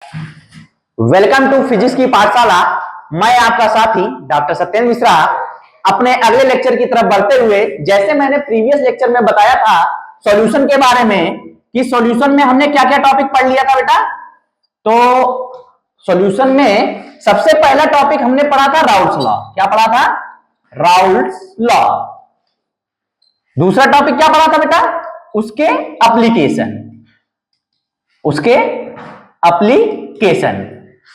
Welcome to physics की पाठशाला। मैं आपका साथी डॉक्टर सत्येंद्र मिश्रा। अपने अगले लेक्चर की तरफ बढ़ते हुए, जैसे मैंने प्रीवियस लेक्चर में बताया था सॉल्यूशन के बारे में कि सॉल्यूशन में हमने क्या क्या टॉपिक पढ़ लिया था बेटा। तो सॉल्यूशन में सबसे पहला टॉपिक हमने पढ़ा था राउल्स लॉ। क्या पढ़ा था? Raoult's law. दूसरा टॉपिक क्या पढ़ा था बेटा? उसके एप्लीकेशन।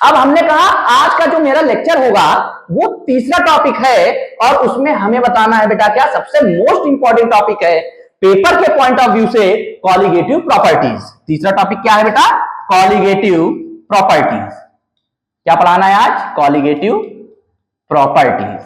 अब हमने कहा आज का जो मेरा लेक्चर होगा वो तीसरा टॉपिक है और उसमें हमें बताना है बेटा क्या सबसे मोस्ट इंपॉर्टेंट टॉपिक है पेपर के पॉइंट ऑफ व्यू से, कॉलिगेटिव प्रॉपर्टीज। तीसरा टॉपिक क्या है बेटा? Colligative properties. क्या पढ़ाना है आज? Colligative properties.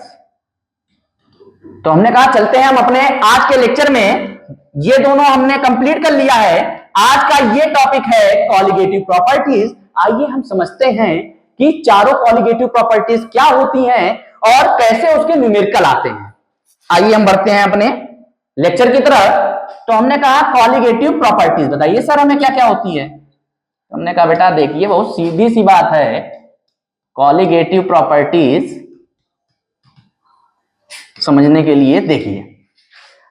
तो हमने कहा चलते हैं हम अपने आज के लेक्चर में, ये दोनों हमने कंप्लीट कर लिया है। आज का ये टॉपिक है कॉलिगेटिव प्रॉपर्टीज। आइए हम समझते हैं कि चारों कॉलिगेटिव प्रॉपर्टीज क्या होती हैं और कैसे उसके न्यूमेरिकल आते हैं। आइए हम बढ़ते हैं अपने लेक्चर की तरफ। तो हमने कहा कॉलिगेटिव प्रॉपर्टीज बताइए सर हमें क्या क्या होती है। तो हमने कहा बेटा देखिए बहुत सीधी सी बात है, कॉलिगेटिव प्रॉपर्टीज समझने के लिए देखिए,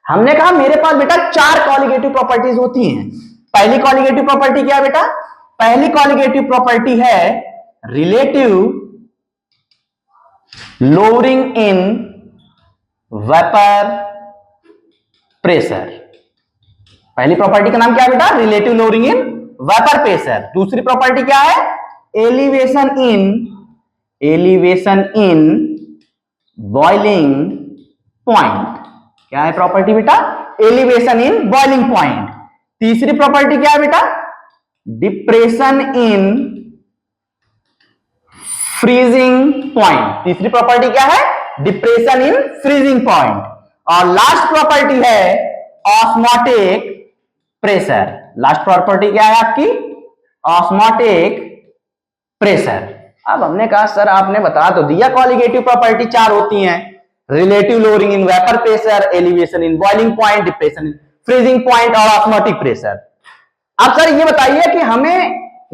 हमने कहा मेरे पास बेटा चार कॉलिगेटिव प्रॉपर्टीज होती हैं। पहली कॉलिगेटिव प्रॉपर्टी क्या है बेटा? पहली कॉलिगेटिव प्रॉपर्टी है relative lowering in vapour pressure. पहली प्रॉपर्टी का नाम क्या है बेटा? Relative lowering in vapour pressure. दूसरी प्रॉपर्टी क्या है? Elevation in boiling point. क्या है प्रॉपर्टी बेटा? Elevation in boiling point. तीसरी प्रॉपर्टी क्या है बेटा? Depression in freezing point. तीसरी प्रॉपर्टी क्या है? Depression in freezing point. और लास्ट प्रॉपर्टी है ऑस्मोटिक प्रेशर। लास्ट प्रॉपर्टी क्या है आपकी? Osmotic pressure. अब हमने कहा सर आपने बता तो दिया कॉलिगेटिव प्रॉपर्टी चार होती हैं, relative lowering in vapour pressure, elevation in boiling point, depression in freezing point और ऑस्मोटिक प्रेशर। अब सर ये बताइए कि हमें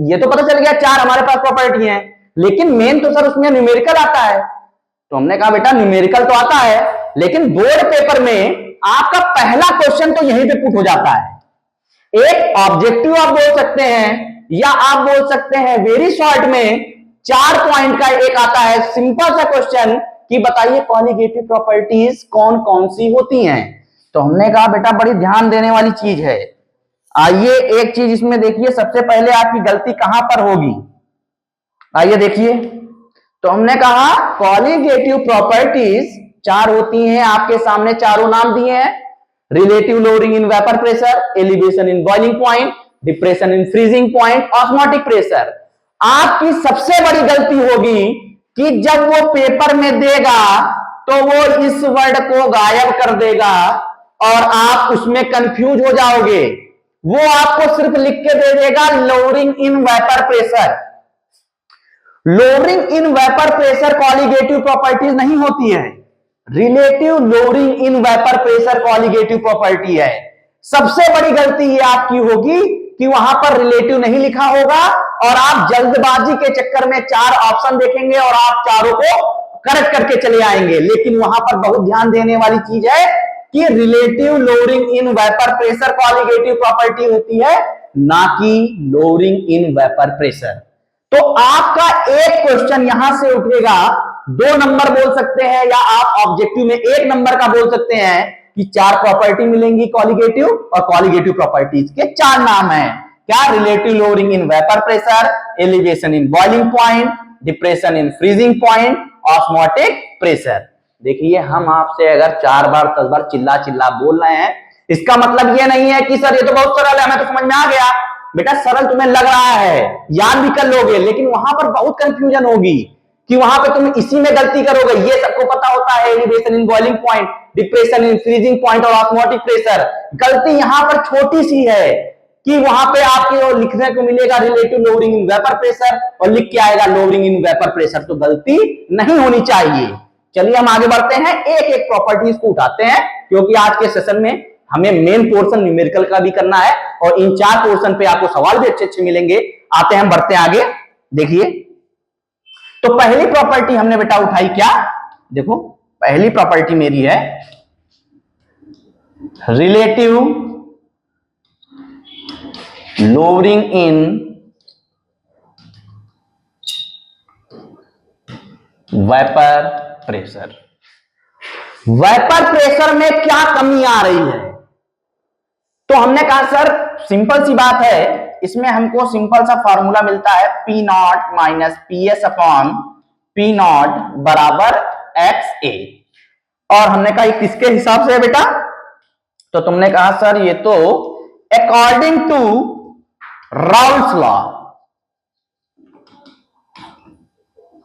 ये तो पता चल गया चार हमारे पास प्रॉपर्टी हैं, लेकिन मेन तो सर उसमें न्यूमेरिकल आता है। तो हमने कहा बेटा न्यूमेरिकल तो आता है, लेकिन बोर्ड पेपर में आपका पहला क्वेश्चन तो यहीं पे पुट हो जाता है। एक ऑब्जेक्टिव आप बोल सकते हैं या आप बोल सकते हैं वेरी शॉर्ट में 4 पॉइंट का एक आता है सिंपल सा क्वेश्चन कि बताइए कॉलिगेटिव प्रॉपर्टीज कौन कौन सी होती हैं। तो हमने कहा बेटा बड़ी ध्यान देने वाली चीज है। आइए एक चीज इसमें देखिए, सबसे पहले आपकी गलती कहां पर होगी, आइए देखिए। तो हमने कहा कॉलिगेटिव प्रॉपर्टीज चार होती हैं, आपके सामने चारों नाम दिए हैं, relative lowering in vapour pressure, elevation in boiling point, depression in freezing point, osmotic pressure. आपकी सबसे बड़ी गलती होगी कि जब वो पेपर में देगा तो वो इस वर्ड को गायब कर देगा और आप उसमें कंफ्यूज हो जाओगे। वो आपको सिर्फ लिख के दे देगा lowering in vapour pressure. Lowering in vapour pressure colligative properties नहीं होती है, relative lowering in vapour pressure colligative property है। सबसे बड़ी गलती ये आपकी होगी कि वहां पर रिलेटिव नहीं लिखा होगा और आप जल्दबाजी के चक्कर में चार ऑप्शन देखेंगे और आप चारों को करेक्ट करके चले आएंगे। लेकिन वहां पर बहुत ध्यान देने वाली चीज है कि relative lowering in vapour pressure colligative property होती है, ना कि लोअरिंग इन वेपर प्रेशर। तो आपका एक क्वेश्चन यहां से उठेगा, 2 नंबर बोल सकते हैं या आप ऑब्जेक्टिव में 1 नंबर का बोल सकते हैं कि 4 प्रॉपर्टी मिलेंगी कॉलिगेटिव, और कॉलिगेटिव प्रॉपर्टीज के 4 नाम हैं। क्या? Relative lowering in vapour pressure, elevation in boiling point, depression in freezing point, osmotic pressure. देखिए हम आपसे अगर 4 बार 10 बार चिल्ला चिल्ला बोल रहे हैं, इसका मतलब ये नहीं है कि सर ये तो बहुत सरल है, हमें तो समझ में आ गया। बेटा सरल तुम्हें लग रहा है, याद भी कर लोगे, लेकिन वहां पर बहुत कंफ्यूजन होगी कि वहां पे तुम इसी में गलती करोगे। ये सबको पता होता है, elevation in boiling point, depression in freezing point और ऑस्मोटिक प्रेशर। गलती यहां पर छोटी सी है कि वहां पे आपको लिखने को मिलेगा relative lowering in vapour pressure और लिख के आएगा लोअरिंग इन वेपर प्रेशर। तो गलती नहीं होनी चाहिए। चलिए हम आगे बढ़ते हैं, एक एक प्रॉपर्टीज को उठाते हैं, क्योंकि आज के सेशन में हमें मेन पोर्शन न्यूमेरिकल का भी करना है और इन 4 पोर्शन पे आपको सवाल भी अच्छे अच्छे मिलेंगे। आते हैं, बढ़ते हैं आगे। देखिए, तो पहली प्रॉपर्टी हमने बेटा उठाई क्या, देखो पहली प्रॉपर्टी मेरी है relative lowering in vapour pressure. Vapour pressure में क्या कमी आ रही है, तो हमने कहा सर सिंपल सी बात है, इसमें हमको सिंपल सा फॉर्मूला मिलता है p naught minus p s upon p not बराबर एक्स ए। और हमने कहा ये किसके हिसाब से है बेटा, तो तुमने कहा सर ये तो according to Raoult's law,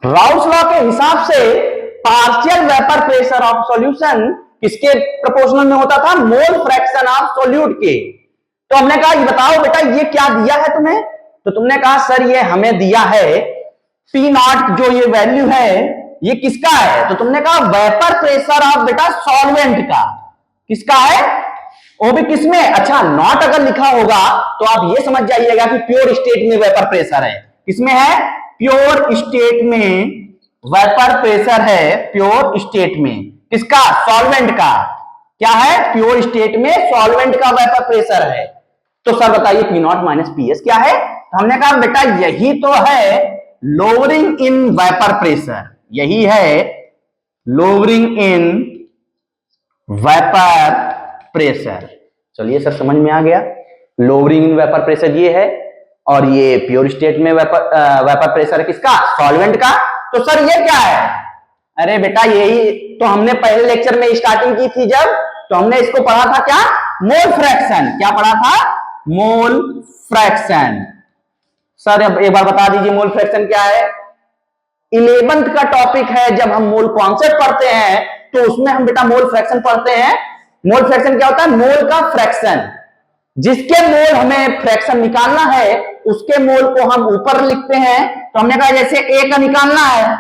Raoult's law के हिसाब से partial vapour pressure of solution किसके प्रोपोर्शनल में होता था, मोल फ्रैक्शन ऑफ सॉल्यूट के। तो हमने कहा ये बताओ बेटा ये क्या दिया है तुम्हें, तो तुमने कहा सर ये हमें दिया है पी नॉट, जो ये वैल्यू है ये किसका है, तो तुमने कहा वेपर प्रेशर ऑफ बेटा सॉल्वेंट का, किसका है, वो भी किसमें, अच्छा नॉट अगर लिखा होगा तो आप ये समझ जाइएगा कि प्योर स्टेट में वेपर प्रेशर है, किसमें है, प्योर स्टेट में वेपर प्रेशर है, प्योर स्टेट में किसका, सॉल्वेंट का, क्या है, प्योर स्टेट में सॉल्वेंट का वेपर प्रेशर है। तो सर बताइए P naught minus p S क्या है, तो हमने कहा बेटा यही तो है लोअरिंग इन वेपर प्रेशर, यही है लोअरिंग इन वेपर प्रेशर। चलिए सर समझ में आ गया, लोअरिंग इन वेपर प्रेशर ये है, और ये प्योर स्टेट में वेपर प्रेशर किसका, सॉल्वेंट का। तो सर ये क्या है, अरे बेटा यही तो हमने पहले लेक्चर में स्टार्टिंग की थी जब, तो हमने इसको पढ़ा था क्या, मोल फ्रैक्शन, क्या पढ़ा था, मोल फ्रैक्शन। सर अब एक बार बता दीजिए मोल फ्रैक्शन क्या है, 11th का टॉपिक है, जब हम मोल कॉन्सेप्ट पढ़ते हैं तो उसमें हम बेटा मोल फ्रैक्शन पढ़ते हैं। मोल फ्रैक्शन क्या होता है, मोल का फ्रैक्शन, जिसके मोल हमें फ्रैक्शन निकालना है उसके मोल को हम ऊपर लिखते हैं। तो हमने कहा जैसे ए का निकालना है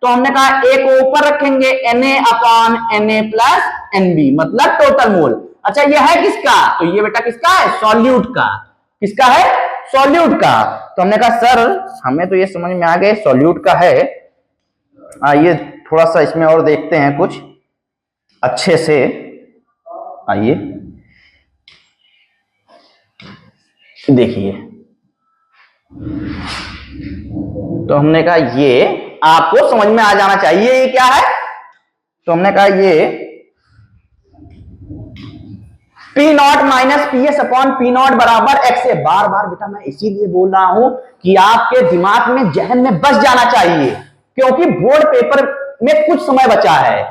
तो हमने कहा ए को ऊपर रखेंगे Na upon Na plus Nb, मतलब टोटल मोल। अच्छा ये है किसका, तो ये बेटा किसका है, सॉल्यूट का, किसका है, सॉल्यूट का। तो हमने कहा सर हमें तो ये समझ में आ गए सॉल्यूट का है, आइए थोड़ा सा इसमें और देखते हैं कुछ अच्छे से, आइए देखिए। तो हमने कहा ये आपको समझ में आ जाना चाहिए ये क्या है, तो हमने कहा ये P naught minus p s upon p not बराबर एक्स ए। बार बार बेटा मैं इसीलिए बोल रहा हूं कि आपके दिमाग में, जहन में बस जाना चाहिए, क्योंकि बोर्ड पेपर में कुछ समय बचा है,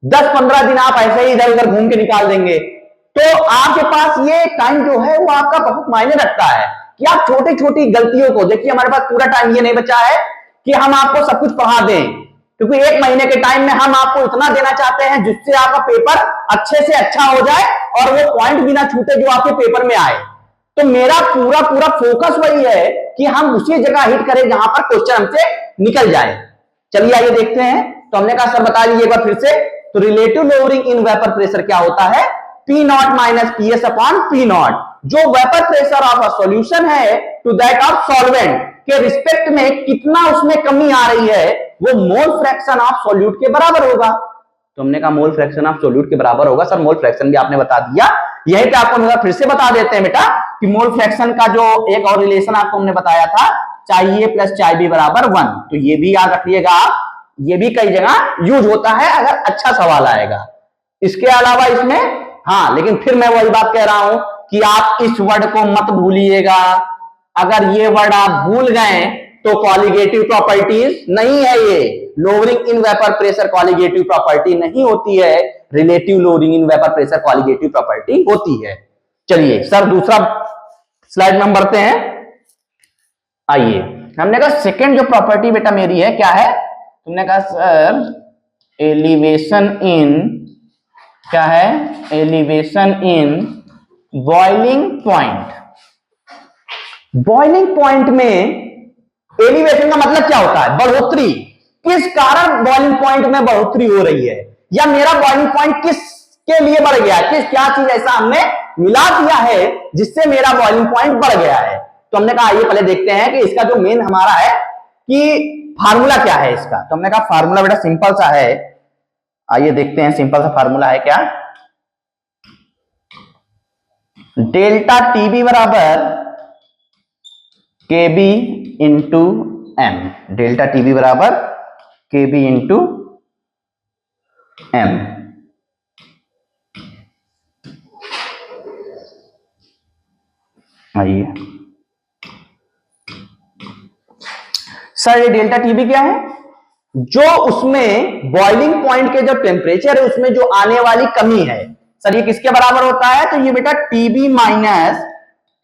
10-15 दिन आप ऐसे ही इधर उधर घूम के निकाल देंगे, तो आपके पास ये टाइम जो है वो आपका बहुत मायने रखता है कि आप छोटी छोटी गलतियों को, देखिए हमारे पास पूरा टाइम ये नहीं बचा है कि हम आपको सब कुछ पढ़ा दें, क्योंकि 1 महीने के टाइम में हम आपको इतना देना चाहते हैं जिससे आपका पेपर अच्छे से अच्छा हो जाए और वो पॉइंट भी ना छूटे जो आपके पेपर में आए। तो मेरा पूरा पूरा फोकस वही है कि हम उसी जगह हिट करें जहां पर क्वेश्चन हमसे निकल जाए। चलिए आइए देखते हैं। तो हमने कहा सर बता दीजिए एक बार फिर से, तो relative lowering in vapour pressure क्या होता है, p naught minus p s upon p naught, जो vapour pressure of a solution है टू दैट ऑफ सॉल्वेंट के रिस्पेक्ट में कितना उसमें कमी आ रही है, वो मोल फ्रैक्शन ऑफ सॉल्यूट के बराबर होगा। तो हमने कहा मोल फ्रैक्शन ऑफ सॉल्यूट के बराबर होगा, सर मोल फ्रैक्शन भी आपने बता दिया, यही पे आपको फिर से बता देते हैं बेटा कि मोल फ्रैक्शन का जो एक और रिलेशन आपको हमने बताया था, चाहे ए प्लस चाहे बी बराबर 1, तो ये भी याद रखिएगा आप, ये भी कई जगह यूज होता है अगर अच्छा सवाल आएगा। इसके अलावा इसमें, हाँ लेकिन फिर मैं वही बात कह रहा हूं कि आप इस वर्ड को मत भूलिएगा, अगर ये वर्ड आप भूल गए तो कॉलिगेटिव प्रॉपर्टीज नहीं है, ये lowering in vapour pressure colligative property नहीं होती है, relative lowering in vapour pressure colligative property होती है। चलिए सर दूसरा स्लाइड में हम बढ़ते हैं, आइए। हमने कहा सेकंड जो प्रॉपर्टी बेटा मेरी है क्या है, तुमने कहा सर एलिवेशन इन, क्या है, elevation in boiling point. Boiling point में एलिवेशन का मतलब क्या होता है, बढ़ोतरी, किस कारण बॉइलिंग पॉइंट में बढ़ोतरी हो रही है, या मेरा बॉइलिंग पॉइंट किस के लिए बढ़ गया है, किस क्या चीज ऐसा हमने मिला दिया है जिससे मेरा बॉइलिंग पॉइंट बढ़ गया है। तो हमने कहा आइए पहले देखते हैं कि इसका जो मेन हमारा है कि फार्मूला क्या है इसका। तो हमने कहा फार्मूला बेटा सिंपल सा है, आइए देखते हैं सिंपल सा फार्मूला है क्या। डेल्टा टीबी बराबर K B into M, delta TB बराबर के बी इंटू एम। आइए सर ये डेल्टा टीबी क्या है, जो उसमें बॉइलिंग पॉइंट के जो टेम्परेचर है उसमें जो आने वाली कमी है। सर ये किसके बराबर होता है, तो ये बेटा टीबी माइनस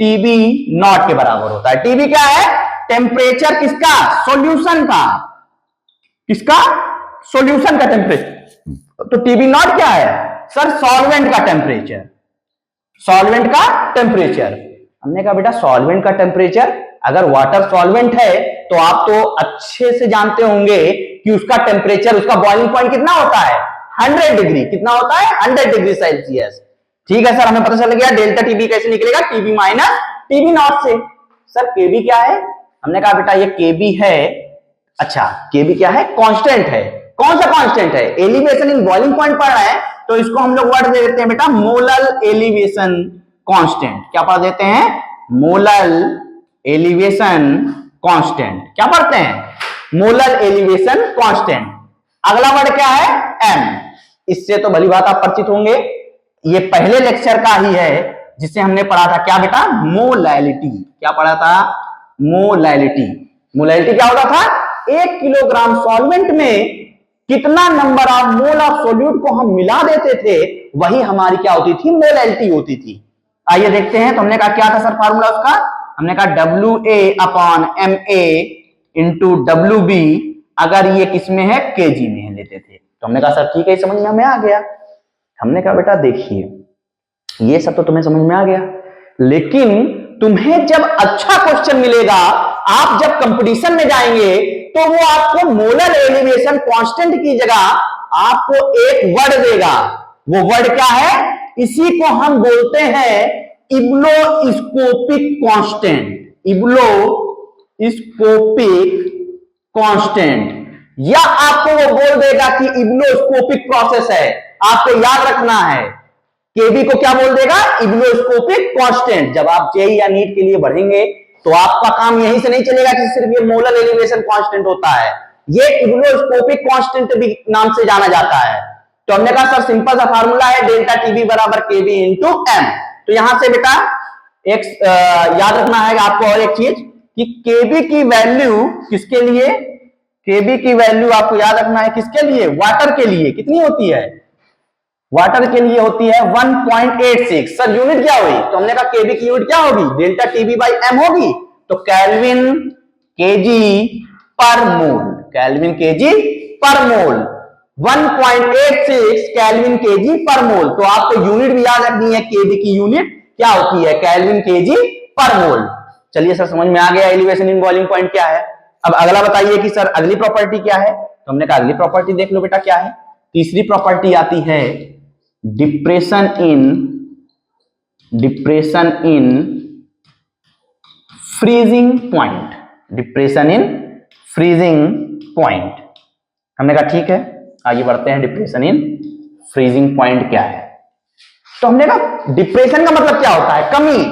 टीबी नॉट के बराबर होता है। टीबी क्या है, टेम्परेचर किसका, सॉल्यूशन का, किसका, सॉल्यूशन का टेम्परेचर। तो टीबी नॉट क्या है सर, सॉल्वेंट का टेम्परेचर, सॉल्वेंट का टेम्परेचर। हमने कहा बेटा सॉल्वेंट का टेम्परेचर, अगर वाटर सॉल्वेंट है तो आप तो अच्छे से जानते होंगे कि उसका टेम्परेचर, उसका बॉइलिंग पॉइंट कितना होता है, 100 डिग्री। कितना होता है, 100 डिग्री सेल्सियस। ठीक है सर, हमें पता चल गया डेल्टा टीबी कैसे निकलेगा, टीबी माइनस टीबी नॉट से। सर केबी क्या है, हमने कहा बेटा ये केबी है, अच्छा केबी क्या है, कांस्टेंट है। कौन सा कांस्टेंट है, एलिवेशन इन बॉइलिंग पॉइंट पढ़ रहे हैं तो इसको हम लोग वर्ड दे देते हैं बेटा मोलल एलिवेशन कांस्टेंट। क्या पढ़ देते हैं, मोलल एलिवेशन कांस्टेंट। क्या पढ़ते हैं, मोलल एलिवेशन कांस्टेंट। अगला वर्ड क्या है, एम। इससे तो भली बात आप परिचित होंगे, ये पहले लेक्चर का ही है जिसे हमने पढ़ा था, क्या बेटा, मोलैलिटी। क्या पढ़ा था, मोलैलिटी। मोलैलिटी क्या होता था, 1 किलोग्राम सॉल्वेंट में कितना number of mole of solute को हम मिला देते थे, वही हमारी क्या होती थी, मोलैलिटी होती थी। आइए देखते हैं। तो हमने कहा क्या था सर फार्मूला उसका, हमने कहा WA/MA इंटू WB, अगर ये किसमें है, केजी में लेते थे। तो हमने कहा सर ठीक है, समझ में हमें आ गया। हमने कहा बेटा देखिए ये सब तो तुम्हें समझ में आ गया, लेकिन तुम्हें जब अच्छा क्वेश्चन मिलेगा, आप जब कंपटीशन में जाएंगे तो वो आपको मोलर एलिवेशन कांस्टेंट की जगह आपको एक वर्ड देगा। वो वर्ड क्या है, इसी को हम बोलते हैं इब्लोस्कोपिक कांस्टेंट, इब्लोस्कोपिक कांस्टेंट। या आपको वो बोल देगा कि इब्लोस्कोपिक प्रोसेस है, आपको याद रखना है। केबी को क्या बोल देगा, इब्लोस्कोपिक कांस्टेंट। जब आप जेई या नीट के लिए बढ़ेंगे तो आपका काम यहीं से नहीं चलेगा कि सिर्फ ये मोलर एलिवेशन कांस्टेंट होता है, ये इब्लोस्कोपिक कांस्टेंट भी नाम से जाना जाता है। तो हमने कहा सर सिंपल सा फार्मूला है डेल्टा टीबी बराबर केबी इंटू एम। तो यहां से बेटा एक याद रखना है आपको और एक चीज कि केबी की वैल्यू किसके लिए, केबी की वैल्यू आपको याद रखना है किसके लिए, वाटर के लिए। कितनी होती है, वाटर के लिए होती है 1.86। सर यूनिट क्या हुई, तो हमने कहा केबी की यूनिट क्या होगी, डेल्टा टीबी बाई एम होगी। तो केल्विन केजी पर मोल, केल्विन केजी पर मोल, 1.86 केल्विन केजी पर मोल। तो आपको यूनिट भी याद रखनी है, केबी की यूनिट क्या होती है, केल्विन केजी पर मोल। चलिए सर समझ में आ गया एलिवेशन इन बॉइलिंग पॉइंट क्या है। अब अगला बताइए कि सर अगली प्रॉपर्टी क्या है। तो हमने कहा अगली प्रॉपर्टी देख लो बेटा क्या है। तीसरी प्रॉपर्टी आती है depression in freezing point, depression in freezing point. हमने कहा ठीक है, आगे बढ़ते हैं। डिप्रेशन इन फ्रीजिंग पॉइंट क्या है, तो हमने कहा डिप्रेशन का मतलब क्या होता है, कमी।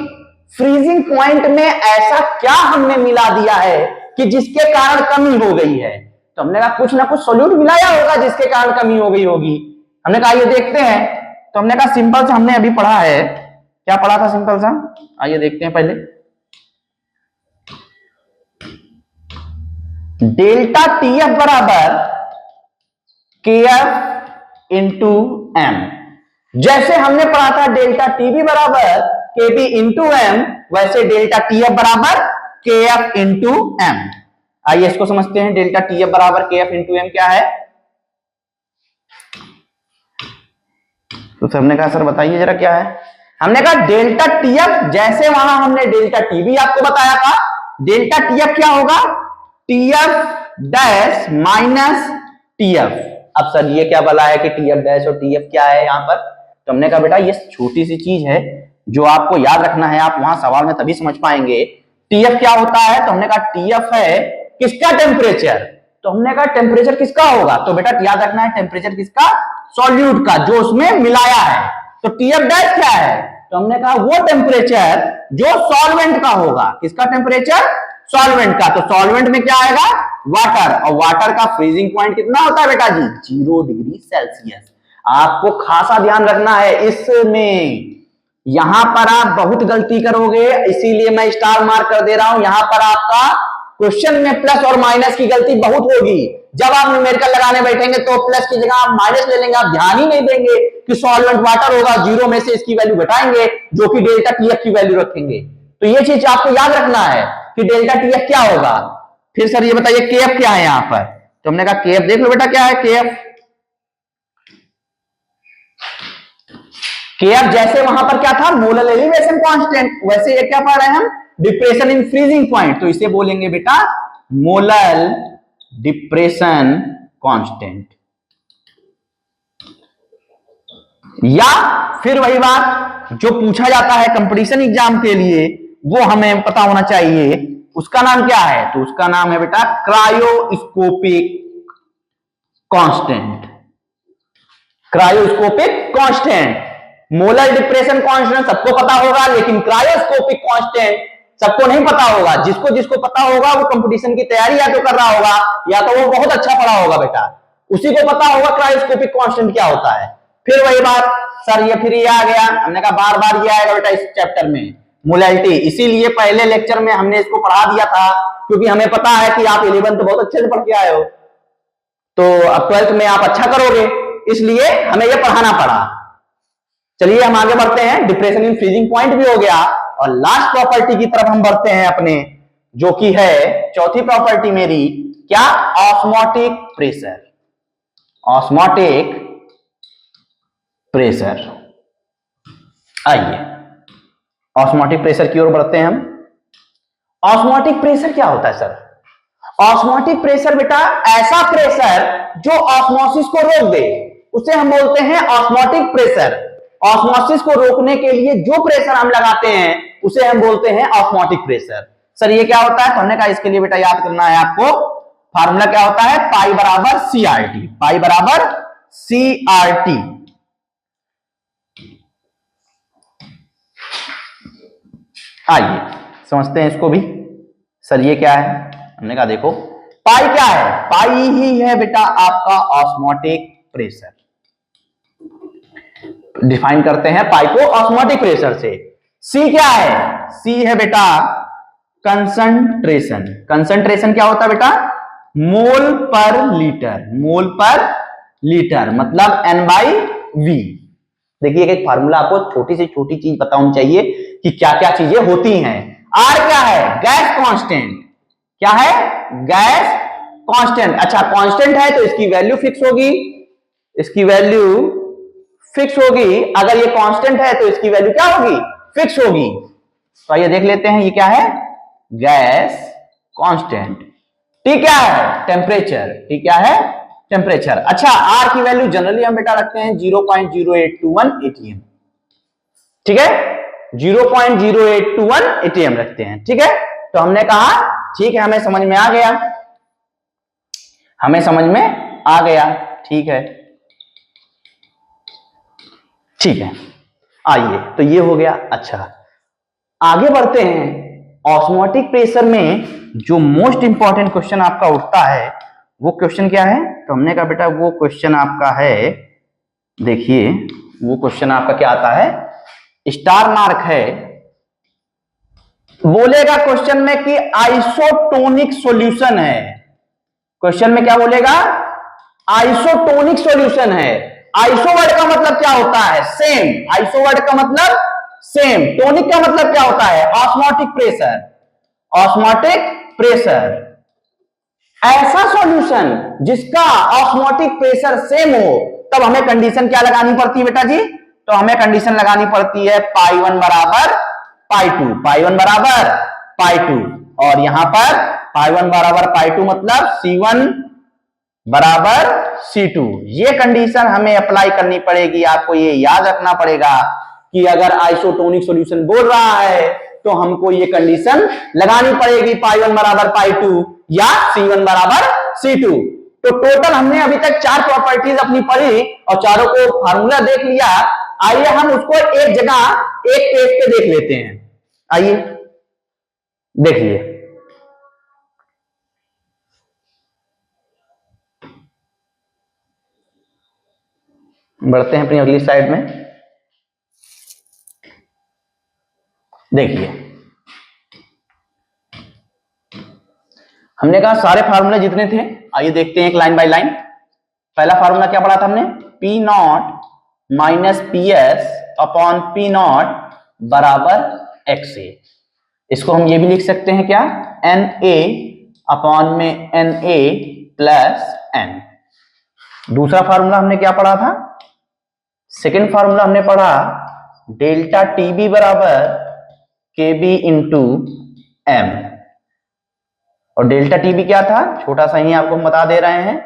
फ्रीजिंग पॉइंट में ऐसा क्या हमने मिला दिया है कि जिसके कारण कमी हो गई है। तो हमने कहा कुछ ना कुछ सॉल्यूट मिलाया होगा जिसके कारण कमी हो गई होगी। हमने कहा ये देखते हैं। तो हमने कहा सिंपल सा हमने अभी पढ़ा है, क्या पढ़ा था सिंपल सा, आइए देखते हैं पहले। डेल्टा टीएफ बराबर केएफ इंटू एम। जैसे हमने पढ़ा था डेल्टा टीबी बराबर केबी इंटू एम, वैसे डेल्टा टीएफ बराबर केएफ इंटू एम। आइए इसको समझते हैं। डेल्टा टीएफ बराबर केएफ इंटू एम क्या है, तो हमने कहा सर बताइए जरा क्या है। हमने कहा डेल्टा टीएफ, जैसे वहां हमने डेल्टा टीबी आपको बताया था, डेल्टा टीएफ क्या होगा, टीएफ डैश माइनस टीएफ। अब सर ये क्या बोला है कि टीएफ डैश और टीएफ क्या है यहां पर, तो हमने कहा बेटा ये छोटी सी चीज है जो आपको याद रखना है, आप वहां सवाल में तभी समझ पाएंगे। टीएफ क्या होता है? तो हमने कहा टीएफ है किसका? टेम्परेचर। तो हमने कहा टेम्परेचर किसका होगा? तो बेटा याद रखना है टेम्परेचर किसका? सॉल्यूट का, जो उसमें मिलाया है। तो टीएफ डैश क्या है? तो हमने कहा वो टेम्परेचर जो सॉल्वेंट का होगा। किसका टेम्परेचर? सॉल्वेंट का। तो सॉल्वेंट में क्या आएगा? वाटर। और वाटर का फ्रीजिंग पॉइंट कितना होता है बेटा जी? 0 डिग्री सेल्सियस। आपको खासा ध्यान रखना है इसमें। यहां पर आप बहुत गलती करोगे, इसीलिए मैं स्टार मार्क कर दे रहा हूं। यहां पर आपका क्वेश्चन में प्लस और माइनस की गलती बहुत होगी। जब आप न्यूमेरिकल लगाने बैठेंगे तो प्लस की जगह आप माइनस ले लेंगे। आप ध्यान ही नहीं देंगे कि सॉल्वेंट वाटर होगा, 0 में से इसकी वैल्यू घटाएंगे जो कि डेल्टा टीएफ की वैल्यू रखेंगे। तो ये चीज आपको याद रखना है कि डेल्टा टीएफ क्या होगा। फिर सर ये बताइए केएफ क्या है यहां पर? तो हमने कहा केएफ देख लो बेटा क्या है केएफ। केएफ जैसे वहां पर क्या था? मोलर एलिवेशन कांस्टेंट, वैसे ये क्या पढ़ रहे हैं हम? Depression in freezing point. तो इसे बोलेंगे बेटा मोलर डिप्रेशन कांस्टेंट। या फिर वही बात जो पूछा जाता है कंपटीशन एग्जाम के लिए, वो हमें पता होना चाहिए। उसका नाम क्या है? तो उसका नाम है बेटा cryoscopic constant. Cryoscopic constant. Molar depression constant सबको पता होगा, लेकिन क्रायोस्कोपिक कांस्टेंट सबको नहीं पता होगा। जिसको जिसको पता होगा वो कंपटीशन की तैयारी या तो कर रहा होगा या तो वो बहुत अच्छा पढ़ा होगा बेटा, उसी को पता होगा क्रायोस्कोपिक कांस्टेंट क्या होता है। फिर वही बात सर ये फिर ये आ गया, हमने कहा बार बार ये आएगा बेटा इस चैप्टर में मोलैलिटी, इसीलिए पहले लेक्चर में हमने इसको पढ़ा दिया था, क्योंकि हमें पता है कि आप 11th बहुत अच्छे से पढ़ के आए हो, तो अब 12th में आप अच्छा करोगे, इसलिए हमें ये पढ़ाना पड़ा। चलिए हम आगे बढ़ते हैं। डिप्रेशन इन फ्रीजिंग पॉइंट भी हो गया, और लास्ट प्रॉपर्टी की तरफ हम बढ़ते हैं अपने, जो कि है चौथी प्रॉपर्टी मेरी, क्या? Osmotic pressure. Osmotic pressure. आइए ऑस्मोटिक प्रेशर की ओर बढ़ते हैं हम। ऑस्मोटिक प्रेशर क्या होता है सर? ऑस्मोटिक प्रेशर बेटा ऐसा प्रेशर जो ऑस्मोसिस को रोक दे, उसे हम बोलते हैं ऑस्मोटिक प्रेशर। ऑस्मोसिस को रोकने के लिए जो प्रेशर हम लगाते हैं उसे हम बोलते हैं ऑस्मोटिक प्रेशर। सर ये क्या होता है? तो हमने कहा इसके लिए बेटा याद करना है आपको, फार्मूला क्या होता है? पाई बराबर CRT। पाई बराबर CRT। आइए समझते हैं इसको भी। सर ये क्या है? हमने कहा देखो पाई क्या है? पाई ही है बेटा आपका ऑस्मोटिक प्रेशर। डिफाइन करते हैं पाई को ऑस्मोटिक प्रेशर से। सी क्या है? सी है बेटा कंसंट्रेशन। कंसंट्रेशन क्या होता है बेटा? मोल पर लीटर। मोल पर लीटर मतलब N/V। देखिए एक फार्मूला आपको छोटी से छोटी चीज पता होनी चाहिए कि क्या क्या चीजें होती हैं। आर क्या है? Gas constant. क्या है? Gas constant. अच्छा कांस्टेंट है तो इसकी वैल्यू फिक्स होगी, इसकी वैल्यू फिक्स होगी। अगर ये कांस्टेंट है तो इसकी वैल्यू क्या होगी? फिक्स होगी। तो आइए देख लेते हैं ये क्या है? Gas constant. टी क्या है? टेम्परेचर। टी क्या है? टेम्परेचर। अच्छा आर की वैल्यू जनरली हम बेटा रखते हैं 0.0821 atm। ठीक है, 0.0821 atm रखते हैं। ठीक है, तो हमने कहा ठीक है हमें समझ में आ गया, हमें समझ में आ गया। ठीक है ठीक है, आइए तो ये हो गया। अच्छा आगे बढ़ते हैं। ऑस्मोटिक प्रेशर में जो मोस्ट इंपॉर्टेंट क्वेश्चन आपका उठता है वो क्वेश्चन क्या है? तो हमने कहा बेटा वो क्वेश्चन आपका है, देखिए वो क्वेश्चन आपका क्या आता है, स्टार मार्क है। बोलेगा क्वेश्चन में कि आइसोटोनिक सॉल्यूशन है। क्वेश्चन में क्या बोलेगा? आइसोटोनिक सॉल्यूशन है। आइसो वर्ड का मतलब क्या होता है? सेम। आइसो वर्ड का मतलब सेम। टोनिक का मतलब क्या होता है? Osmotic pressure. ऑस्मोटिक प्रेशर ऐसा सॉल्यूशन जिसका ऑस्मोटिक प्रेशर सेम हो, तब हमें कंडीशन क्या लगानी पड़ती है बेटा जी? तो हमें कंडीशन लगानी पड़ती है पाई1 बराबर पाई2, पाई1 बराबर पाई2, और यहां पर पाई1 बराबर पाई2 मतलब C1 बराबर C2। ये कंडीशन हमें अप्लाई करनी पड़ेगी। आपको ये याद रखना पड़ेगा कि अगर आइसोटोनिक सॉल्यूशन बोल रहा है तो हमको ये कंडीशन लगानी पड़ेगी पाई 1 बराबर पाई 2 या C1 बराबर C2। तो टोटल हमने अभी तक 4 प्रॉपर्टीज अपनी पढ़ी और चारों को फार्मूला देख लिया। आइए हम उसको एक जगह एक केस पे देख लेते हैं। आइए देखिए, बढ़ते हैं अपनी अगली स्लाइड में। देखिए, हमने कहा सारे फार्मूले जितने थे, आइए देखते हैं एक लाइन बाय लाइन। पहला फार्मूला क्या पढ़ा था हमने? P naught minus p s upon p not बराबर एक्स ए। इसको हम ये भी लिख सकते हैं क्या? एन ए अपॉन में एन ए प्लस एन। दूसरा फार्मूला हमने क्या पढ़ा था? सेकेंड फार्मूला हमने पढ़ा डेल्टा टी बी बराबर के बी इंटू एम। और डेल्टा टीबी क्या था? छोटा सा ही आपको हम बता दे रहे हैं,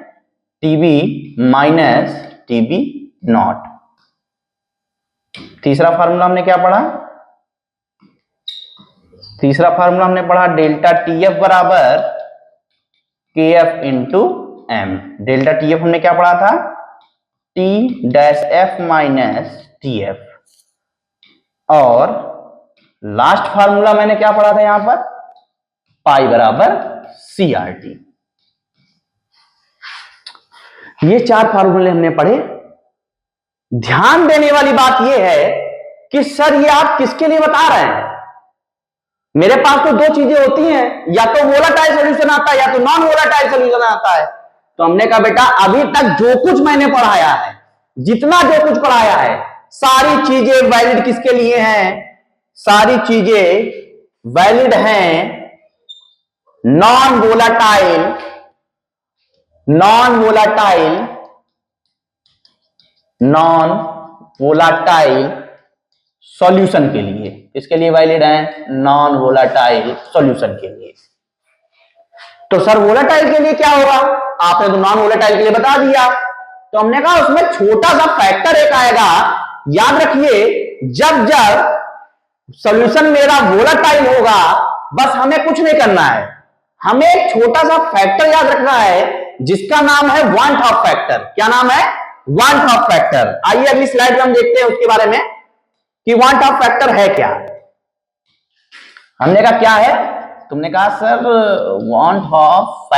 टीबी माइनस टीबी नॉट। तीसरा फार्मूला हमने क्या पढ़ा? तीसरा फार्मूला हमने पढ़ा डेल्टा टीएफ बराबर K F into M. Delta TF हमने क्या पढ़ा था? T dash F minus T F. और लास्ट फार्मूला मैंने क्या पढ़ा था यहां पर? पाई बराबर सी आर टी। ये 4 फार्मूले हमने पढ़े। ध्यान देने वाली बात यह है कि सर ये आप किसके लिए बता रहे हैं? मेरे पास तो 2 चीजें होती हैं, या तो वोलाटाइल सॉल्यूशन आता है या तो नॉन वोलाटाइल सॉल्यूशन आता है। तो हमने कहा बेटा अभी तक जो कुछ मैंने पढ़ाया है, जितना जो कुछ पढ़ाया है, सारी चीजें वैलिड किसके लिए हैं? सारी चीजें वैलिड हैं नॉन वोलाटाइल सॉल्यूशन के लिए। इसके लिए वैलिड है नॉन वोलाटाइल सॉल्यूशन के लिए। तो सर वोलाटाइल के लिए क्या होगा? आपने तो नॉन वोलाटाइल के लिए बता दिया। तो हमने कहा उसमें छोटा सा फैक्टर एक आएगा। याद रखिए, जब जब सॉल्यूशन मेरा वोलाटाइल होगा, बस हमें कुछ नहीं करना है, हमें एक छोटा सा फैक्टर याद रखना है जिसका नाम है वांट ऑफ फैक्टर। क्या नाम है? Want of factor. आइए अगली स्लाइड में हम देखते हैं उसके बारे में कि वांट ऑफ फैक्टर है क्या। हमने कहा क्या है? तुमने कहा सर वांट ऑफ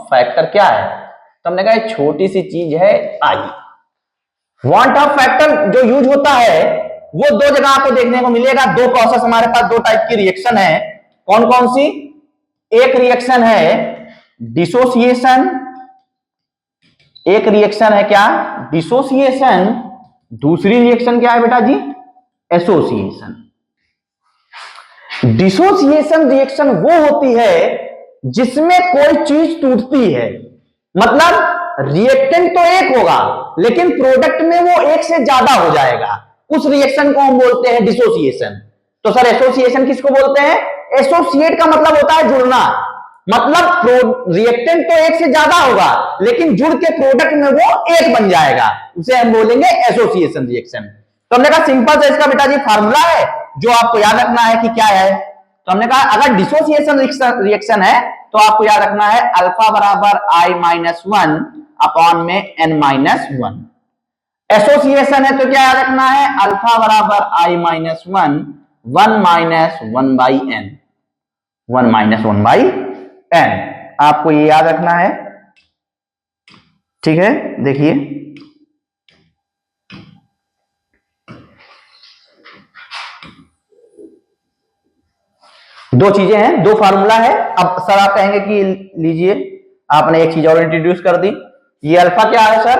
फैक्टर क्या है? तो हमने कहा एक छोटी सी चीज है आई। वांट ऑफ फैक्टर जो यूज होता है वो 2 जगह आपको देखने को मिलेगा। 2 प्रोसेस हमारे पास, 2 टाइप की रिएक्शन है। कौन कौन सी? एक रिएक्शन है डिसोसिएशन, एक रिएक्शन है क्या? डिसोसिएशन। दूसरी रिएक्शन क्या है बेटा जी? एसोसिएशन। डिसोसिएशन रिएक्शन वो होती है जिसमें कोई चीज टूटती है। मतलब रिएक्टेंट तो एक होगा लेकिन प्रोडक्ट में वो एक से ज्यादा हो जाएगा। उस रिएक्शन को हम बोलते हैं डिसोसिएशन। तो सर एसोसिएशन किसको बोलते हैं? एसोसिएट का मतलब होता है जुड़ना। मतलब रिएक्टेंट तो एक से ज्यादा होगा लेकिन जुड़ के प्रोडक्ट में वो एक बन जाएगा, उसे हम बोलेंगे एसोसिएशन रिएक्शन। तो हमने कहा सिंपल से इसका बेटा जी फार्मूला है जो आपको याद रखना है कि क्या है। तो हमने कहा अगर डिसोसिएशन रिएक्शन है तो आपको याद रखना है अल्फा बराबर आई माइनस 1 अपॉन में n माइनस 1। एसोसिएशन है तो क्या याद रखना है? अल्फा बराबर i minus 1 minus 1 by n, 1 minus 1 by n. आपको ये याद रखना है, ठीक है। देखिए दो चीजें हैं, 2 फार्मूला है। अब सर आप कहेंगे कि लीजिए आपने एक चीज और इंट्रोड्यूस कर दी। ये अल्फा क्या है सर?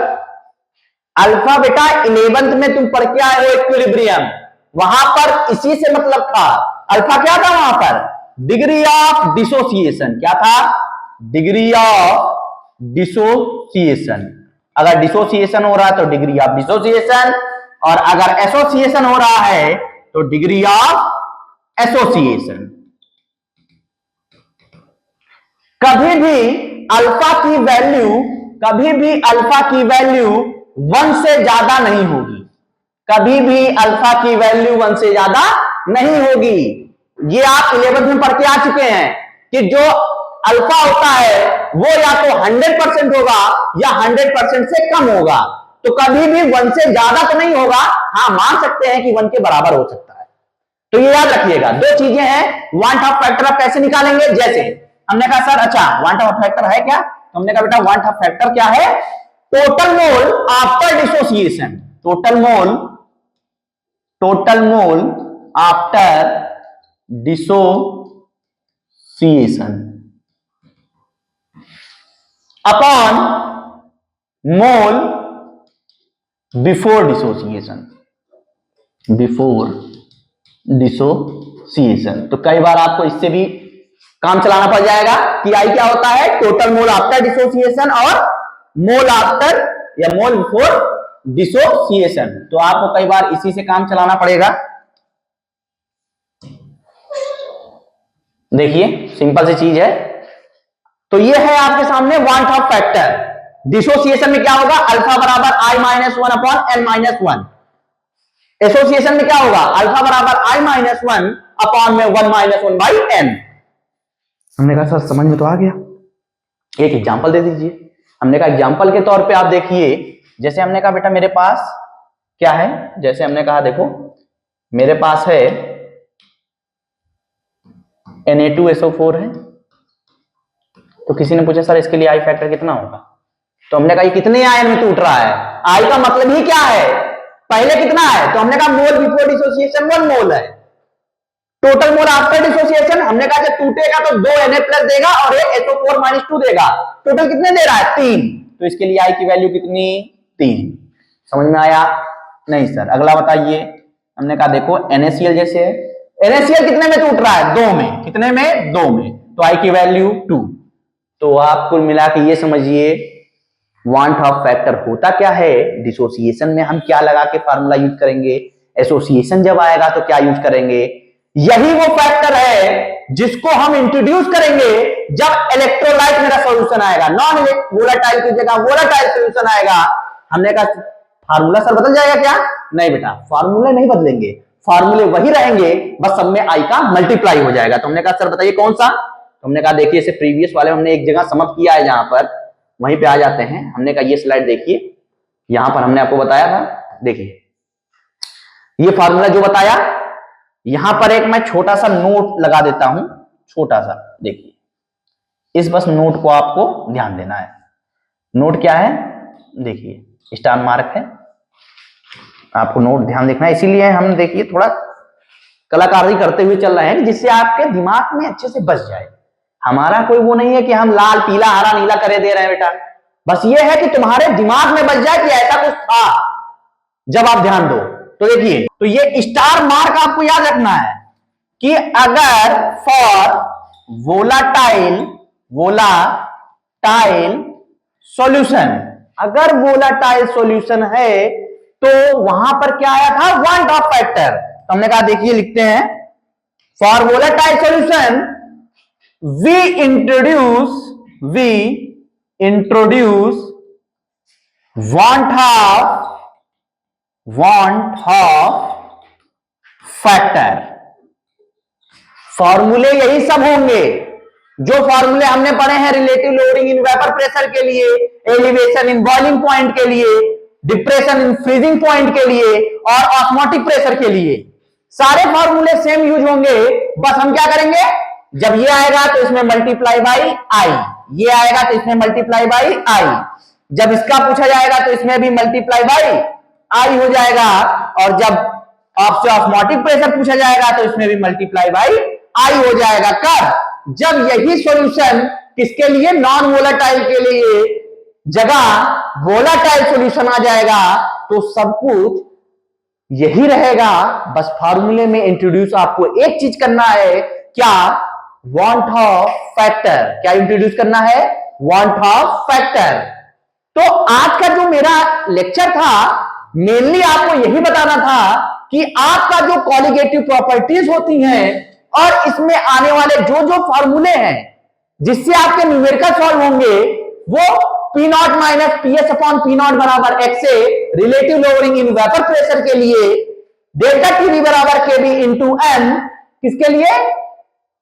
अल्फा बेटा 11th में तुम पढ़ के आए हो इक्विलिब्रियम, वहां पर इसी से मतलब था। अल्फा क्या था वहां पर? Degree of dissociation. क्या था? Degree of dissociation. अगर डिसोसिएशन हो रहा है तो डिग्री ऑफ डिसोसिएशन, और अगर एसोसिएशन हो रहा है तो डिग्री ऑफ एसोसिएशन। कभी भी अल्फा की वैल्यू 1 से ज्यादा नहीं होगी। कभी भी अल्फा की वैल्यू 1 से ज्यादा नहीं होगी। ये आप 11th में पढ़ के आ चुके हैं कि जो अल्फा होता है वो या तो 100% होगा या 100% से कम होगा, तो कभी भी 1 से ज्यादा तो नहीं होगा। हाँ, मान सकते हैं कि 1 के बराबर हो सकता है। तो ये याद रखिएगा, दो चीजें हैं। वांट ऑफ फैक्टर आप कैसे निकालेंगे? जैसे हमने कहा सर अच्छा वांट ऑफ फैक्टर है क्या, तो हमने कहा बेटा वांट ऑफ फैक्टर क्या है? Total mole after dissociation. Total mole after dissociation upon mole before dissociation. तो कई बार आपको इससे भी काम चलाना पड़ जाएगा कि आई क्या होता है? टोटल मोल आफ्टर डिसोसिएशन और मोल आफ्टर या मोल बिफोर डिसोसिएशन। तो आपको कई बार इसी से काम चलाना पड़ेगा। देखिए सिंपल सी चीज है। तो ये है आपके सामने वांट ऑफ फैक्टर। डिसोसिएशन में क्या होगा? अल्फा बराबर i-1 अपॉन n-1। एसोसिएशन में क्या होगा? अल्फा बराबर i-1 अपॉन में 1 - 1 बाई n। हमने कहा सर समझ में तो आ गया, एक एग्जांपल दे दीजिए। हमने कहा एग्जांपल के तौर पे आप देखिए, जैसे हमने कहा बेटा मेरे पास क्या है, जैसे हमने कहा देखो मेरे पास है Na2SO4 है। तो किसी ने पूछा सर इसके लिए आई फैक्टर कितना होगा, तो हमने कहा ये कितने आयन में टूट रहा है? आई का मतलब ही क्या है? पहले कितना है? तो हमने कहा मोल बिफोर डिसोसिएशन 1 मोल है। टोटल मोल आफ्टर डिसोसिएशन हमने कहा जब टूटेगा तो 2 Na+ देगा और एक SO4 - 2 देगा। टोटल कितने दे रहा है? 3। तो इसके लिए आई की वैल्यू कितनी? 3। समझ में आया? नहीं सर। अगला बताइए। हमने कहा देखो NaCl जैसे है, NaCl कितने में टूट रहा है? 2 में। कितने में? 2 में। तो आई की वैल्यू 2। तो आप कुल मिला के ये समझिए वांट ऑफ फैक्टर होता क्या है। डिसोसिएशन में हम क्या लगा के फार्मूला यूज करेंगे, एसोसिएशन जब आएगा तो क्या यूज करेंगे। यही वो फैक्टर है जिसको हम इंट्रोड्यूस करेंगे जब इलेक्ट्रोलाइट मेरा सॉल्यूशन आएगा। नॉन वोलेटाइल की जगह वोलेटाइल सॉल्यूशन आएगा। हमने कहा फार्मूला सर बदल जाएगा क्या? नहीं बेटा, फार्मूले नहीं बदलेंगे, फार्मूले वही रहेंगे, बस सब में आई का मल्टीप्लाई हो जाएगा। तो हमने कहा सर बताइए कौन सा? तो हमने कहा देखिए इसे प्रीवियस वाले हमने एक जगह समाप्त किया है, जहां पर वहीं पे आ जाते हैं। हमने कहा ये स्लाइड देखिए, यहां पर हमने आपको बताया था। देखिए ये फार्मूला जो बताया, यहां पर एक मैं छोटा सा नोट लगा देता हूं, छोटा सा। देखिए इस बस नोट को आपको ध्यान देना है। नोट क्या है? देखिए स्टार मार्क है, आपको नोट ध्यान देखना है। इसीलिए हम देखिए थोड़ा कलाकारी करते हुए चल रहे हैं जिससे आपके दिमाग में अच्छे से बस जाए। हमारा कोई वो नहीं है कि हम लाल पीला हरा नीला करे दे रहे हैं बेटा, बस ये है कि तुम्हारे दिमाग में बच जाए कि ऐसा कुछ था जब आप ध्यान दो। तो देखिए, तो ये स्टार मार्क आपको याद रखना है कि अगर फॉर वोलाटाइल सॉल्यूशन, अगर वोलाटाइल सॉल्यूशन है तो वहां पर क्या आया था? Want of factor. तो हमने कहा देखिए लिखते हैं for volatile solution we introduce want of factor। फॉर्मूले यही सब होंगे जो फॉर्मूले हमने पढ़े हैं रिलेटिव लोडिंग इन वेपर प्रेशर के लिए, एलिवेशन इन बॉइलिंग पॉइंट के लिए, डिप्रेशन इन फ्रीजिंग पॉइंट के लिए और ऑस्मोटिक प्रेशर के लिए। सारे फॉर्मूले सेम यूज होंगे। बस हम क्या करेंगे, जब ये आएगा तो इसमें मल्टीप्लाई बाई आई, ये आएगा तो इसमें मल्टीप्लाई बाई आई, जब इसका पूछा जाएगा तो इसमें भी मल्टीप्लाई बाई आई हो जाएगा, और जब आपसे ऑस्मोटिक प्रेशर पूछा जाएगा तो इसमें भी मल्टीप्लाई बाई आई हो जाएगा। कब? जब यही सॉल्यूशन किसके लिए? नॉन वोलेटाइल के लिए जगह वोलेटाइल सॉल्यूशन आ जाएगा तो सब कुछ यही रहेगा। बस फार्मूले में इंट्रोड्यूस आपको एक चीज करना है, क्या? Want of factor. क्या इंट्रोड्यूस करना है? Want of factor. तो आज का जो मेरा लेक्चर था मेनली आपको यही बताना था कि आपका जो कॉलिगेटिव प्रॉपर्टीज होती हैं और इसमें आने वाले जो जो फॉर्मूले हैं जिससे आपके न्यूमेरिकल सॉल्व होंगे वो P naught minus p s upon p not बराबर एक्स से relative lowering in vapour pressure के लिए डेल्टा टी वी बराबर के बी इंटू एम, किसके लिए?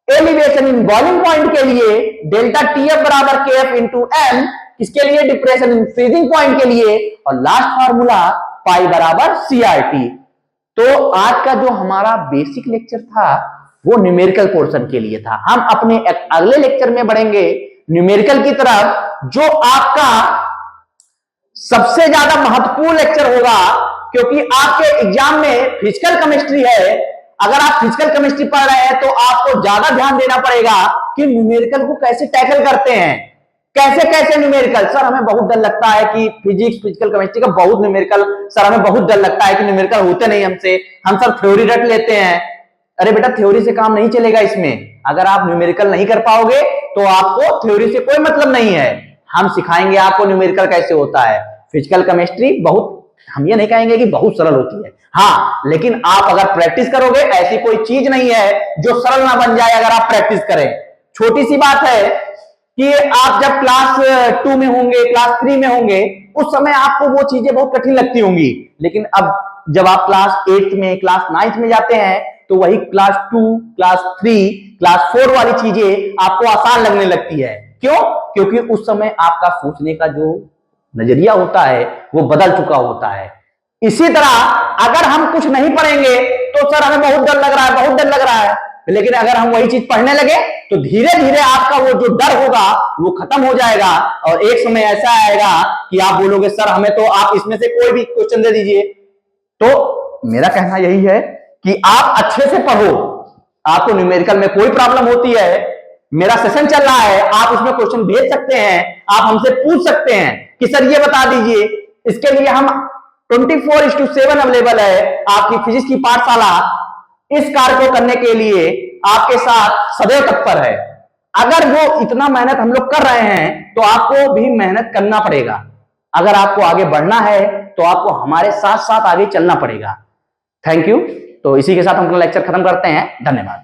एलिवेशन इन बॉइलिंग पॉइंट के लिए डेल्टा टी एफ बराबर के एफ इंटू एम, किसके लिए? डिप्रेशन इन फ्रीजिंग पॉइंट के लिए, और लास्ट फॉर्मूला पाई बराबर सी आर टी। तो आज का जो हमारा बेसिक लेक्चर था वो न्यूमेरिकल पोर्शन के लिए था। हम अपने अगले लेक्चर में बढ़ेंगे न्यूमेरिकल की तरफ, जो आपका सबसे ज्यादा महत्वपूर्ण लेक्चर होगा, क्योंकि आपके एग्जाम में फिजिकल केमिस्ट्री है। अगर आप फिजिकल केमिस्ट्री पढ़ रहे हैं तो आपको ज्यादा ध्यान देना पड़ेगा कि न्यूमेरिकल को कैसे टैकल करते हैं, कैसे कैसे न्यूमेरिकल। सर हमें बहुत डर लगता है कि फिजिक्स फिजिकल केमिस्ट्री का बहुत न्यूमेरिकल, सर हमें बहुत डर लगता है कि न्यूमेरिकल होते नहीं हमसे, हम सर थ्योरी रट लेते हैं। अरे बेटा थ्योरी से काम नहीं चलेगा इसमें। अगर आप न्यूमेरिकल नहीं कर पाओगे तो आपको थ्योरी से कोई मतलब नहीं है। हम सिखाएंगे आपको न्यूमेरिकल कैसे होता है। फिजिकल केमिस्ट्री बहुत, हम ये नहीं कहेंगे कि बहुत सरल होती है, हाँ, लेकिन आप अगर प्रैक्टिस करोगे, ऐसी कोई चीज नहीं है जो सरल ना बन जाए अगर आप प्रैक्टिस करें। छोटी सी बात है कि आप जब क्लास 2 में होंगे, क्लास 3 में होंगे, उस समय आपको वो चीजें बहुत कठिन लगती होंगी, लेकिन अब जब आप क्लास 8 में, क्लास 9 में जाते हैं तो वही क्लास 2, क्लास 3, क्लास 4 वाली चीजें आपको आसान लगने लगती है। क्यों? क्योंकि उस समय आपका सोचने का जो नजरिया होता है वो बदल चुका होता है। इसी तरह अगर हम कुछ नहीं पढ़ेंगे तो सर हमें बहुत डर लग रहा है, बहुत डर लग रहा है, लेकिन अगर हम वही चीज पढ़ने लगे तो धीरे धीरे आपका वो जो डर होगा वो खत्म हो जाएगा, और एक समय ऐसा आएगा कि आप बोलोगे सर हमें तो आप इसमें से कोई भी क्वेश्चन दे दीजिए। तो मेरा कहना यही है कि आप अच्छे से पढ़ो। आपको न्यूमेरिकल में कोई प्रॉब्लम होती है, मेरा सेशन चल रहा है, आप उसमें क्वेश्चन भेज सकते हैं, आप हमसे पूछ सकते हैं कि सर ये बता दीजिए। इसके लिए हम 24/7 अवेलेबल है। आपकी फिजिक्स की पाठशाला इस कार्य को करने के लिए आपके साथ सदैव तत्पर है। अगर वो इतना मेहनत हम लोग कर रहे हैं तो आपको भी मेहनत करना पड़ेगा। अगर आपको आगे बढ़ना है तो आपको हमारे साथ साथ आगे चलना पड़ेगा। Thank you. तो इसी के साथ हम अपना लेक्चर खत्म करते हैं। धन्यवाद।